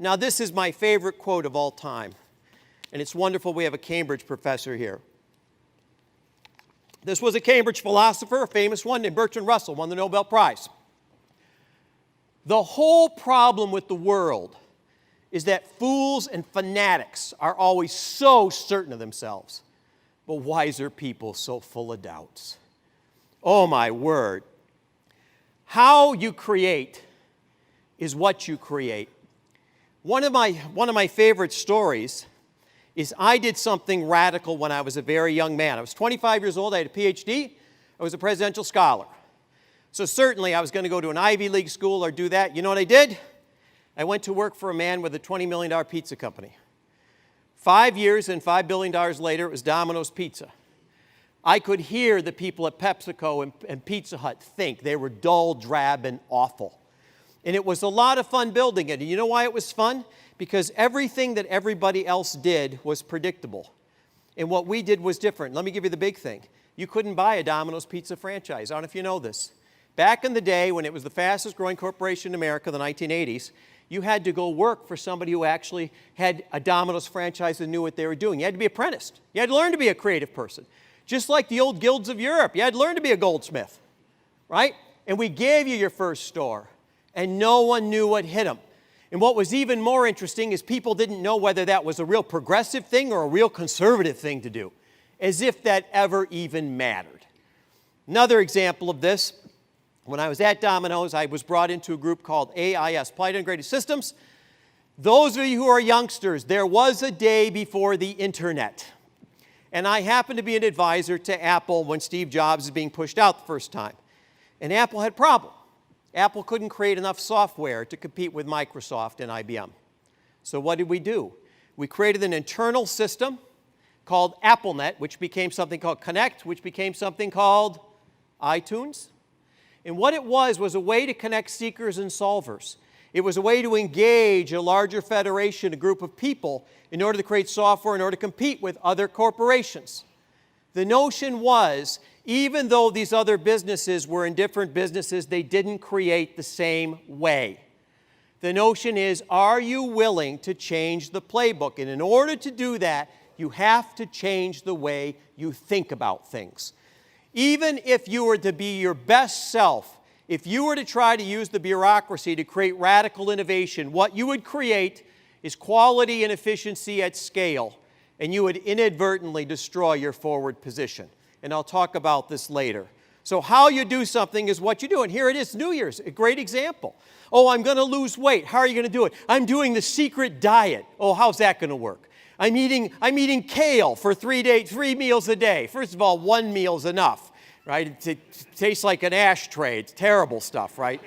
Now, this is my favorite quote of all time. And it's wonderful we have a Cambridge professor here. This was a Cambridge philosopher, a famous one, named Bertrand Russell, won the Nobel Prize. The whole problem with the world is that fools and fanatics are always so certain of themselves, but wiser people so full of doubts. Oh, my word. How you create is what you create. One of my favorite stories is I did something radical when I was a very young man. I was 25 years old. I had a PhD. I was a presidential scholar. So certainly I was going to go to an Ivy League school or do that. You know what I did? I went to work for a man with a $20 million pizza company. 5 years and $5 billion later, it was Domino's Pizza. I could hear the people at PepsiCo and Pizza Hut think. They were dull, drab, and awful. And it was a lot of fun building it. And you know why it was fun? Because everything that everybody else did was predictable. And what we did was different. Let me give you the big thing. You couldn't buy a Domino's Pizza franchise. I don't know if you know this. Back in the day when it was the fastest growing corporation in America, the 1980s, you had to go work for somebody who actually had a Domino's franchise and knew what they were doing. You had to be apprenticed. You had to learn to be a creative person. Just like the old guilds of Europe, you had to learn to be a goldsmith, right? And we gave you your first store, and no one knew what hit them. And what was even more interesting is people didn't know whether that was a real progressive thing or a real conservative thing to do, as if that ever even mattered. Another example of this, when I was at Domino's, I was brought into a group called AIS, Applied Integrated Systems. Those of you who are youngsters, there was a day before the internet. And I happened to be an advisor to Apple when Steve Jobs was being pushed out the first time. And Apple had a problem. Apple couldn't create enough software to compete with Microsoft and IBM. So what did we do? We created an internal system called AppleNet, which became something called Connect, which became something called iTunes. And what it was a way to connect seekers and solvers. It was a way to engage a larger federation, a group of people, in order to create software in order to compete with other corporations. The notion was, even though these other businesses were in different businesses, they didn't create the same way. The notion is, are you willing to change the playbook? And in order to do that, you have to change the way you think about things. Even if you were to be your best self, if you were to try to use the bureaucracy to create radical innovation, what you would create is quality and efficiency at scale, and you would inadvertently destroy your forward position. And I'll talk about this later. So how you do something is what you do. And here it is, New Year's, a great example. Oh, I'm going to lose weight. How are you going to do it? I'm doing the secret diet. Oh, how's that going to work? I'm eating kale for 3 meals a day. First of all, 1 meal is enough, right? It tastes like an ashtray. It's terrible stuff, right?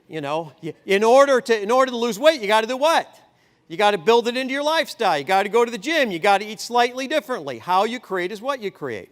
You know, in order to lose weight, you got to do what? You got to build it into your lifestyle. You got to go to the gym. You got to eat slightly differently. How you create is what you create.